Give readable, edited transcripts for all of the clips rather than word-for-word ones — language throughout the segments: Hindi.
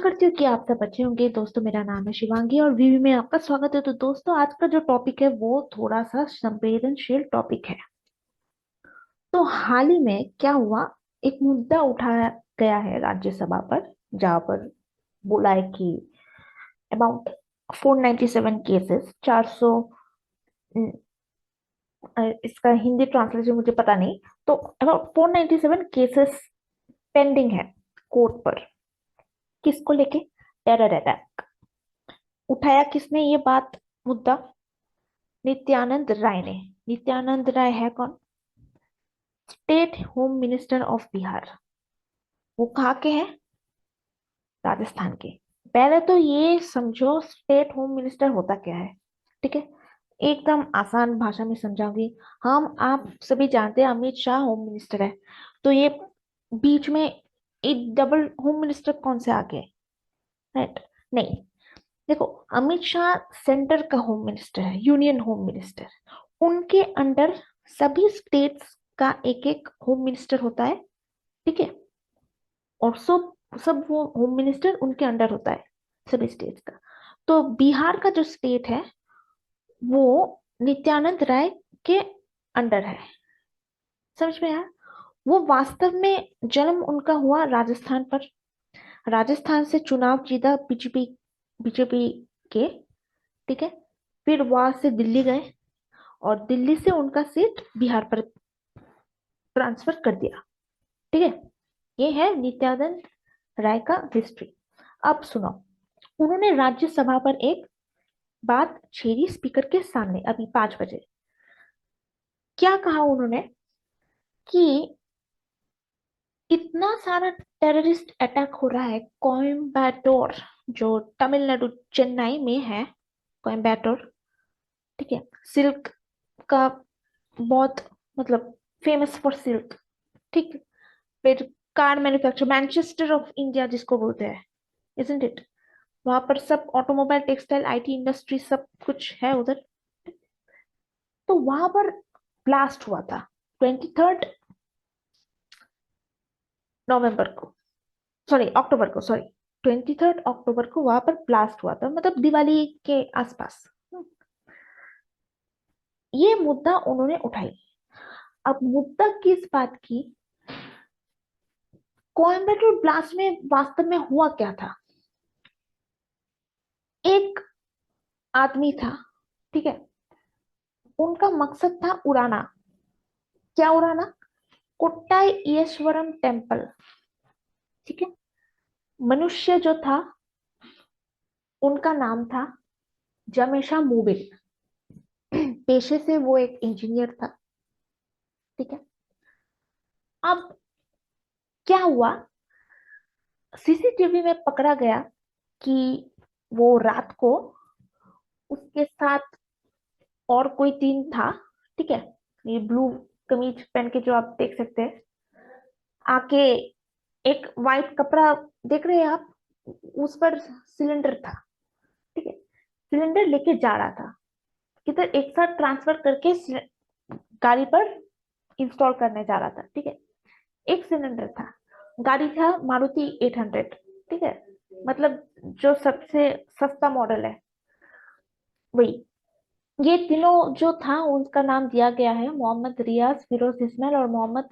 करती हूँ कि आप सब अच्छे होंगे। दोस्तों, मेरा नाम है शिवांगी और वीवी में आपका स्वागत है। तो दोस्तों, आज का जो टॉपिक है वो थोड़ा सा संवेदनशील टॉपिक है। तो हाल ही में क्या हुआ, एक मुद्दा उठाया गया है राज्यसभा पर, जहाँ पर बोला है कि अबाउट 497 केसेस, 400, इसका हिंदी ट्रांसलेशन मुझे पता नहीं। तो अबाउट 497 केसेस पेंडिंग है कोर्ट पर। किसको लेके? Terror attack. उठाया किसने ये बात, मुद्दा? नित्यानंद राय ने। नित्यानंद राय है कौन? State home minister of Bihar. वो कहाँ के हैं? राजस्थान के। पहले तो ये समझो स्टेट होम मिनिस्टर होता क्या है। ठीक है, एकदम आसान भाषा में समझाऊंगी। हम आप सभी जानते हैं अमित शाह होम मिनिस्टर है। तो ये बीच में एक डबल होम मिनिस्टर कौन से आ गए? राइट? नहीं, देखो, अमित शाह सेंटर का होम मिनिस्टर है, यूनियन होम मिनिस्टर। उनके अंडर सभी स्टेट्स का एक एक होम मिनिस्टर होता है। ठीक है, और सब सब वो होम मिनिस्टर उनके अंडर होता है, सभी स्टेट्स का। तो बिहार का जो स्टेट है वो नित्यानंद राय के अंडर है। समझ में आया? वो वास्तव में जन्म उनका हुआ राजस्थान पर। राजस्थान से चुनाव जीता बीजेपी, बीजेपी के। ठीक है, फिर वहां से दिल्ली गए और दिल्ली से उनका सीट बिहार पर ट्रांसफर कर दिया। ठीक है, ये है नित्यानंद राय का हिस्ट्री। अब सुनो, उन्होंने राज्यसभा पर एक बात छेड़ी स्पीकर के सामने अभी 5 बजे। क्या कहा उन्होंने? कि इतना सारा टेररिस्ट अटैक हो रहा है कोयम्बटूर, जो तमिलनाडु चेन्नई में है, कोयम्बटूर। ठीक है, सिल्क का बहुत, मतलब फेमस फॉर सिल्क। ठीक, फिर car manufacture, Manchester of India जिसको बोलते हैं, इजंट इट? वहां पर सब ऑटोमोबाइल, टेक्सटाइल, आईटी इंडस्ट्री सब कुछ है उधर। तो वहां पर ब्लास्ट हुआ था 23 नवंबर को, सॉरी अक्टूबर को, सॉरी 23 अक्टूबर को वहां पर ब्लास्ट हुआ था, मतलब दिवाली के आसपास। ये मुद्दा उन्होंने उठाई। अब मुद्दा किस बात की? कोयम्बटूर ब्लास्ट में वास्तव में हुआ क्या था? एक आदमी था, ठीक है, उनका मकसद था उड़ाना। क्या उड़ाना? कोट्टाई ईश्वरम टेम्पल। ठीक है, मनुष्य जो था उनका नाम था जमेशा मूबिल। पेशे से वो एक इंजीनियर था। ठीक है, अब क्या हुआ, सीसीटीवी में पकड़ा गया कि वो रात को उसके साथ और कोई तीन था। ठीक है, ये ब्लू कमीज पहन के जो आप देख सकते हैं, आके एक वाइट कपड़ा देख रहे हैं आप, उस पर सिलेंडर था। ठीक है, सिलेंडर लेके जा रहा था किधर, एक साथ ट्रांसफर करके गाड़ी पर इंस्टॉल करने जा रहा था। ठीक है, एक सिलेंडर था। गाड़ी था मारुति 800। ठीक है, मतलब जो सबसे सस्ता मॉडल है वही। ये तीनों जो था उनका नाम दिया गया है मोहम्मद रियाज, फिरोज इस्माइल और मोहम्मद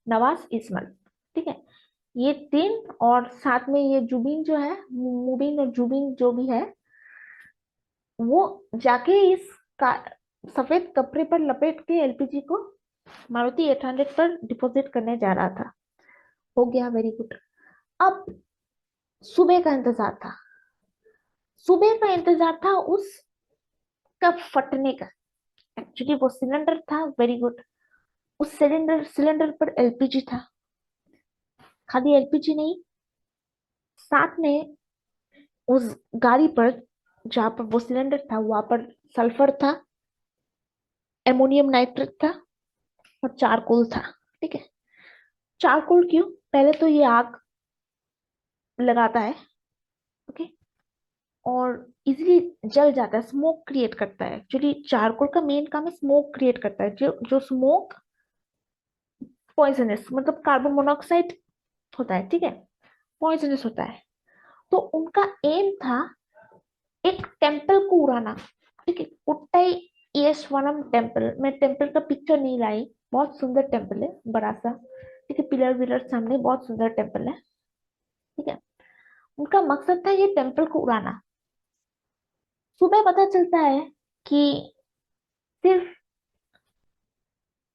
नवाज इस्माइल। ठीक है, ये तीन, और साथ में ये जुबीन जो है, मुबीन और जुबीन जो भी है, वो जाके इस का सफेद कपड़े पर लपेट के एलपीजी को मारुति 800 पर डिपॉजिट करने जा रहा था। हो गया, वेरी गुड। अब सुबह का इंतजार था, सुबह का इंतजार था उसका फटने का। एक्चुअली वो सिलेंडर था, वेरी गुड। उस सिलेंडर सिलेंडर पर एलपीजी था। खाली एलपीजी नहीं, साथ में उस गाड़ी पर जहाँ पर वो सिलेंडर था वहां पर सल्फर था, एमोनियम नाइट्रेट था और चारकोल था। ठीक है, चारकोल क्यों? पहले तो ये आग लगाता है, ओके, और इजीली जल जाता है, स्मोक क्रिएट करता है। एक्चुअली चारकोल का मेन काम है स्मोक क्रिएट करता है। जो जो स्मोक पॉइजनस, मतलब कार्बन मोनोऑक्साइड होता है। ठीक है, पॉइजनस होता है। तो उनका एम था एक टेम्पल को उड़ाना। ठीक है, कोट्टाई ईश्वरम टेम्पल, मैं टेम्पल का पिक्चर नहीं लाई, बहुत सुंदर टेम्पल है, बड़ा सा। ठीक है, पिलर विलर सामने, बहुत सुंदर टेम्पल है। ठीक है, उनका मकसद था ये टेम्पल को उड़ाना। सुबह पता चलता है कि सिर्फ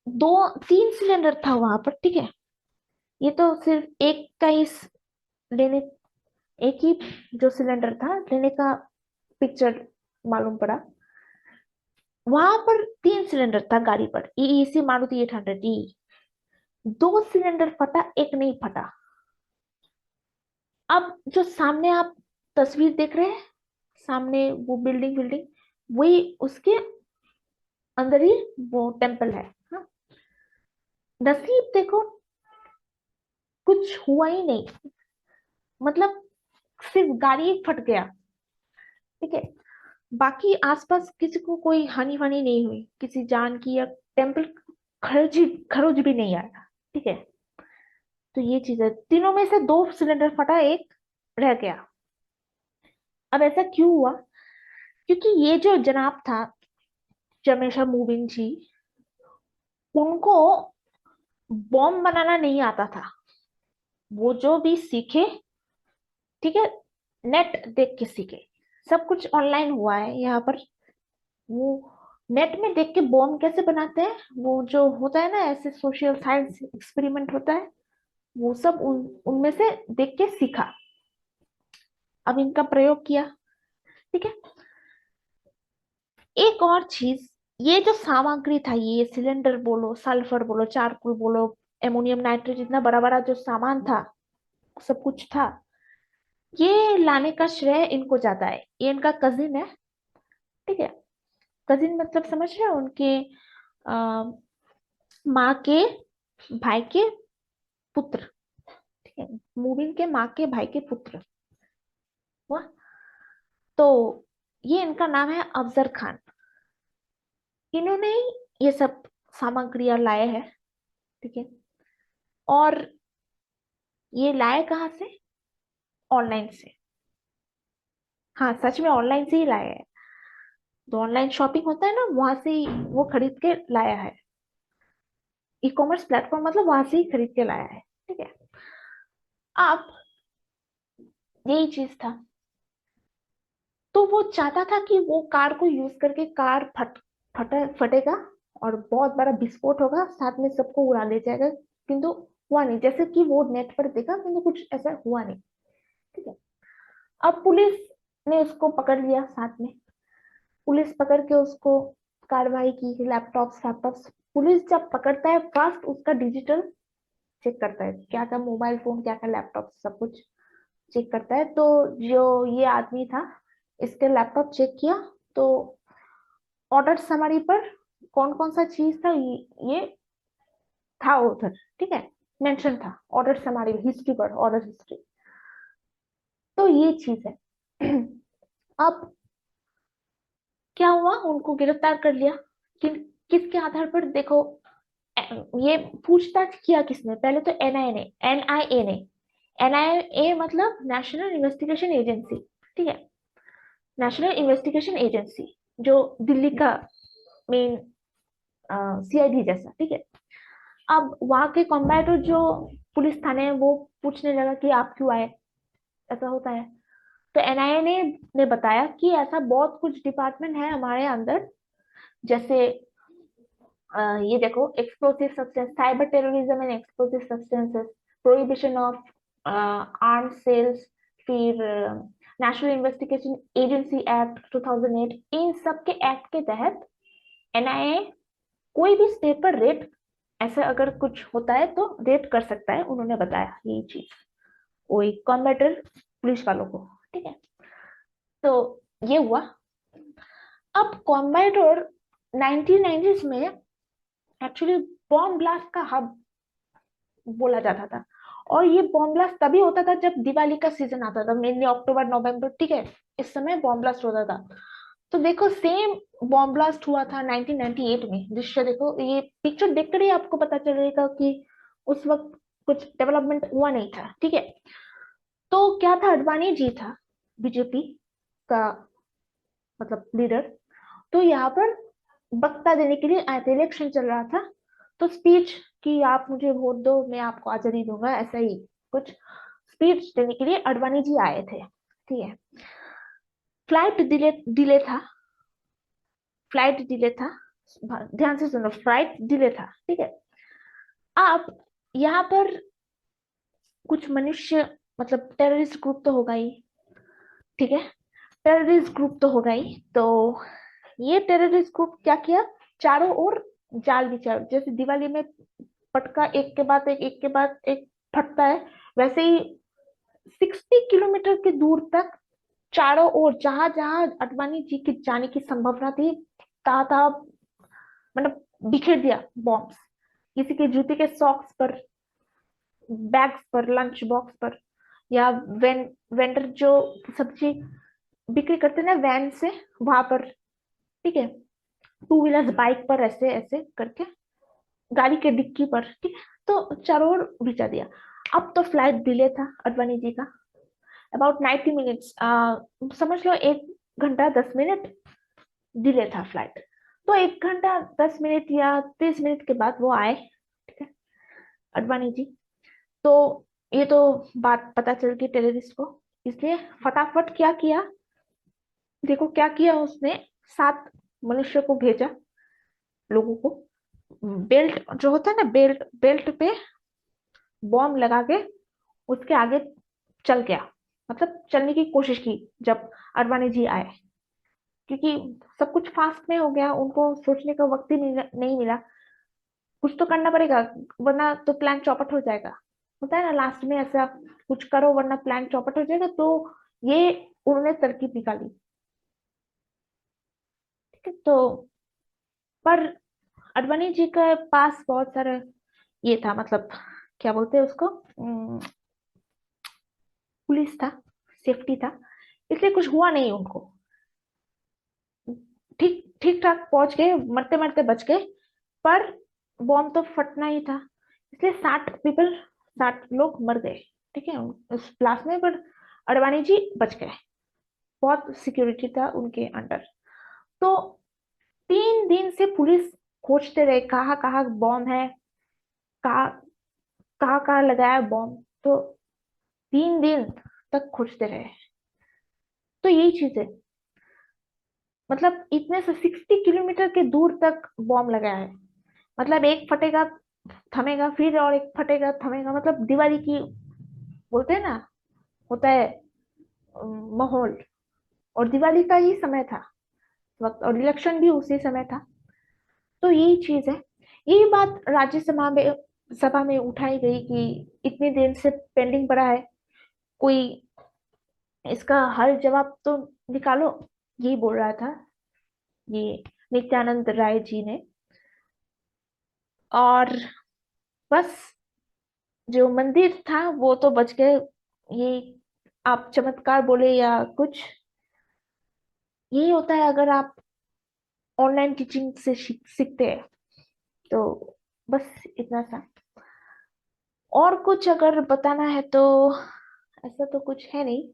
दो तीन सिलेंडर था वहां पर। ठीक है, ये तो सिर्फ एक का ही लेने, एक ही जो सिलेंडर था लेने का पिक्चर मालूम पड़ा। वहां पर तीन सिलेंडर था गाड़ी पर, ईसी मारुति 800 ई। दो सिलेंडर फटा, एक नहीं फटा। अब जो सामने आप तस्वीर देख रहे हैं, सामने वो बिल्डिंग बिल्डिंग, वही उसके अंदर ही वो टेम्पल है। हाँ, नसीब देखो, कुछ हुआ ही नहीं। मतलब सिर्फ गाड़ी एक फट गया। ठीक है, बाकी आसपास किसी को कोई हानि वानी नहीं हुई, किसी जान की, या टेम्पल खरोच खरोच भी नहीं आया। ठीक है, तो ये चीज है, तीनों में से दो सिलेंडर फटा, एक रह गया। अब ऐसा क्यों हुआ? क्योंकि ये जो जनाब था, जमेशा मूविन जी, उनको बॉम्ब बनाना नहीं आता था। वो जो भी सीखे, ठीक है, नेट देख के सीखे। सब कुछ ऑनलाइन हुआ है यहाँ पर। वो नेट में देख के बॉम्ब कैसे बनाते हैं, वो जो होता है ना, ऐसे सोशल साइंस एक्सपेरिमेंट होता है, वो सब उनमें से देख के सीखा। अब इनका प्रयोग किया। ठीक है, एक और चीज, ये जो सामग्री था, ये सिलेंडर बोलो, सल्फर बोलो, चारकोल बोलो, एमोनियम नाइट्रेट, इतना बड़ा बड़ा जो सामान था, सब कुछ था, ये लाने का श्रेय इनको जाता है। ये इनका कजिन है। ठीक है, कजिन मतलब समझ रहे हो, उनके आ, माँ के भाई के पुत्र। ठीक है, मूविन के माँ के भाई के पुत्र हुआ। तो ये इनका नाम है अफजर खान। इन्होंने ही ये सब सामग्रियां लाए हैं। ठीक है, और ये लाए कहाँ से? ऑनलाइन से। हाँ, सच में ऑनलाइन से ही लाया है। तो ऑनलाइन शॉपिंग होता है ना, वहां से ही वो खरीद के लाया है। ई कॉमर्स प्लेटफॉर्म मतलब वहां से ही खरीद के लाया है। ठीक है, अब यही चीज था। तो वो चाहता था कि वो कार को यूज करके कार फटेगा और बहुत बड़ा विस्फोट होगा, साथ में सबको उड़ा ले जाएगा। किंतु हुआ नहीं, जैसे कि वो नेट पर देखा, किंतु कुछ ऐसा हुआ नहीं। ठीक है, अब पुलिस ने उसको पकड़ लिया साथ में। पुलिस पकड़ के उसको कार्रवाई की, लैपटॉप्स लैपटॉप्स। पुलिस जब पकड़ता है, फर्स्ट उसका डिजिटल चेक करता है, क्या क्या मोबाइल फोन, क्या क्या लैपटॉप, सब कुछ चेक करता है। तो जो ये आदमी था, इसके लैपटॉप चेक किया, तो ऑर्डर समरी पर कौन कौन सा चीज था, ये था उधर। ठीक है, मेंशन था ऑर्डर समरी हिस्ट्री पर, ऑर्डर हिस्ट्री। तो ये चीज है। अब क्या हुआ, उनको गिरफ्तार कर लिया। कि किसके आधार पर देखो, ये पूछताछ किया किसने? पहले तो एनआईए ने, एनआईए मतलब नेशनल इन्वेस्टिगेशन एजेंसी। ठीक है, नेशनल इन्वेस्टिगेशन एजेंसी, जो दिल्ली का मेन सीआईडी जैसा। ठीक है, अब वहां के कॉम्बैटो जो पुलिस थाने है, वो पूछने लगा कि आप क्यों आए, ऐसा होता है। तो एनआईए ने बताया कि ऐसा बहुत कुछ डिपार्टमेंट है हमारे अंदर, जैसे ये देखो, explosive substance, cyber terrorism and explosive substances, prohibition of arm sales, फिर नेशनल इन्वेस्टिगेशन एजेंसी एक्ट 2008, इन सब के एक्ट के तहत एनआईए कोई भी स्टेट पर रेड, ऐसा अगर कुछ होता है तो रेड कर सकता है, उन्होंने बताया ये चीज वही कॉम्बेटर पुलिस वालों को। ठीक है, तो ये हुआ। अब कॉम्बेटर 1990s में एक्चुअली बॉम्ब ब्लास्ट का हब बोला जाता था। और ये बॉम्ब ब्लास्ट तभी होता था जब दिवाली का सीजन आता था, मेनली अक्टूबर नवंबर। ठीक है, इस समय बॉम्ब ब्लास्ट होता था। तो देखो, सेम बॉम्ब ब्लास्ट हुआ था 1998 में। दृश्य देखो, ये पिक्चर देखकर ही आपको पता चलेगा कि उस वक्त कुछ डेवलपमेंट हुआ नहीं था। ठीक है, तो क्या था, अडवाणी जी था बीजेपी का मतलब लीडर। तो यहाँ पर वक्ता देने के लिए आए थे, इलेक्शन चल रहा था, तो स्पीच कि आप मुझे वोट दो, मैं आपको आजादी दूंगा, ऐसा ही कुछ स्पीच देने के लिए अडवाणी जी आए थे। ठीक है। फ्लाइट डिले डिले था, फ्लाइट डिले था, ध्यान से सुनो, फ्लाइट डिले था। ठीक है। अब यहाँ पर कुछ मनुष्य, मतलब टेररिस्ट ग्रुप तो होगा ही, ठीक है, टेररिस्ट ग्रुप तो होगा ही। तो ये टेररिस्ट ग्रुप क्या किया, चारों ओर जाल बिछा, जैसे दिवाली में पटका एक के बाद एक के बाद एक फटता है, वैसे ही 60 किलोमीटर के दूर तक चारों ओर, जहां जहां अडवाणी जी के जाने की संभावना थी, तहा तहा मतलब बिखेर दिया बॉम्ब्स। किसी के जूते के सॉक्स पर, बैग्स पर, लंच बॉक्स पर, या वेंडर जो सब्जी बिक्री करते ना वैन से, वहां पर। ठीक है। टू व्हीलर्स, बाइक पर, ऐसे ऐसे करके, गाड़ी के डिक्की पर। ठीक है। तो चारों ओर भिजा दिया। अब तो फ्लाइट डिले था अडवाणी जी का, अबाउट 90 मिनट्स, समझ लो 1 घंटा 10 मिनट डिले था फ्लाइट। तो 1 घंटा 10 मिनट या 30 मिनट के बाद वो आए, ठीक है, अडवाणी जी। तो ये तो बात पता चल गई टेररिस्ट को, इसलिए फटाफट क्या किया, देखो क्या किया उसने, 7 मनुष्य को भेजा, लोगों को, बेल्ट जो होता है ना, बेल्ट बेल्ट पे बॉम्ब लगा के उसके आगे चल गया, मतलब चलने की कोशिश की जब अडवाणी जी आए, क्योंकि सब कुछ फास्ट में हो गया, उनको सोचने का वक्त ही नहीं मिला। कुछ तो करना पड़ेगा, वरना तो प्लान चौपट हो जाएगा। होता है ना लास्ट में ऐसा, कुछ करो वरना प्लान चौपट हो जाएगा। तो ये उन्होंने तरकीब निकाली। ठीक है। तो पर अडवाणी जी के पास बहुत सारा ये था, मतलब क्या बोलते हैं उसको, पुलिस था, सेफ्टी था, इसलिए कुछ हुआ नहीं उनको। ठीक ठीक ठाक पहुंच गए, मरते मरते बच गए। पर बॉम्ब तो फटना ही था, इसलिए 60 पीपल, 60 लोग मर गए। ठीक है, उस ब्लास्ट में। पर अडवाणी जी बच गए, बहुत सिक्योरिटी था उनके अंडर। तो 3 दिन से पुलिस खोजते रहे, कहाँ कहाँ बॉम्ब है, कहाँ कहाँ कहाँ लगाया बॉम्ब। तो 3 दिन तक खोजते रहे। तो यही चीज है, मतलब इतने से 60 किलोमीटर के दूर तक बॉम्ब लगाया है। मतलब एक फटेगा, थमेगा, फिर और एक फटेगा, थमेगा, मतलब दिवाली की, बोलते हैं ना, होता है माहौल। और दिवाली का ही समय था वक्त, और इलेक्शन भी उसी समय था। तो यही चीज है, यही बात राज्यसभा में उठाई गई कि इतनी देर से पेंडिंग पड़ा है, कोई इसका हल जवाब तो निकालो, यही बोल रहा था ये नित्यानंद राय जी ने। और बस, जो मंदिर था वो तो बच गए। ये आप चमत्कार बोले या कुछ, यही होता है अगर आप ऑनलाइन टीचिंग से सीखते हैं। तो बस इतना सा। और कुछ अगर बताना है तो ऐसा तो कुछ है नहीं,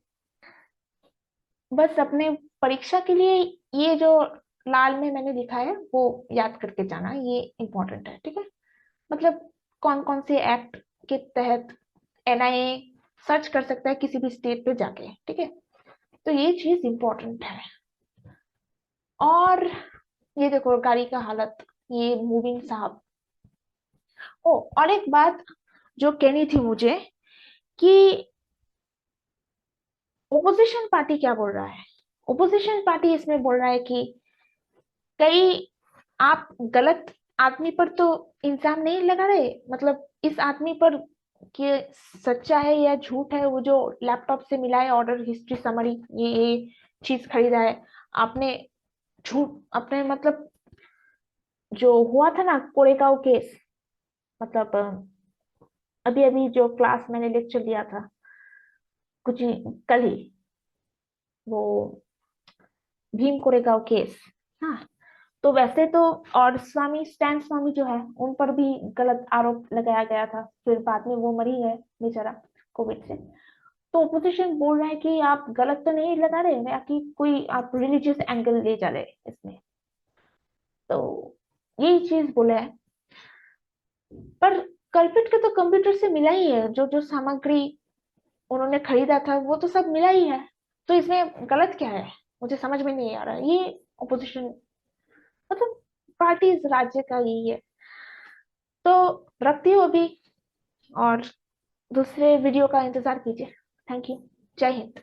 बस अपने परीक्षा के लिए ये जो लाल में मैंने लिखा है वो याद करके जाना, ये इम्पोर्टेंट है। ठीक है। मतलब कौन कौन से एक्ट के तहत एनआईए सर्च कर सकता है किसी भी स्टेट पे जाके। ठीक है। तो ये चीज इम्पोर्टेंट है। और ये देखो गाड़ी का हालत, ये मूविंग साहब। ओ, और एक बात जो कहनी थी मुझे, कि ओपोजिशन पार्टी क्या बोल रहा है। ओपोजिशन पार्टी इसमें बोल रहा है कि कई आप गलत आदमी पर तो इल्जाम नहीं लगा रहे, मतलब इस आदमी पर कि सच्चा है या झूठ है, वो जो लैपटॉप से मिला है ऑर्डर हिस्ट्री समरी, ये चीज खरीदा है आपने, झूठ अपने, मतलब जो हुआ था ना कोरेगांव केस, मतलब अभी अभी जो क्लास मैंने लेक्चर दिया था कुछ कल ही, वो भीम कोरेगांव केस। हाँ। तो वैसे तो, और स्वामी स्टैन स्वामी जो है उन पर भी गलत आरोप लगाया गया था, फिर बाद में वो मर ही गए बेचारा कोविड से। तो ओपोजिशन बोल रहा है कि आप गलत तो नहीं लगा रहे हैं, या कि कोई आप रिलीजियस एंगल ले जा रहे हैं इसमें। तो यही चीज बोला है। पर कल्पित के तो कंप्यूटर से मिला ही है, जो जो सामग्री उन्होंने खरीदा था वो तो सब मिला ही है। तो इसमें गलत क्या है? मुझे समझ में नहीं आ रहा। ये ओपोजिशन मतलब पार्टी इस राज्य का यही है। तो रखती हूँ अभी, और दूसरे वीडियो का इंतजार कीजिए। Thank you. जय हिंद।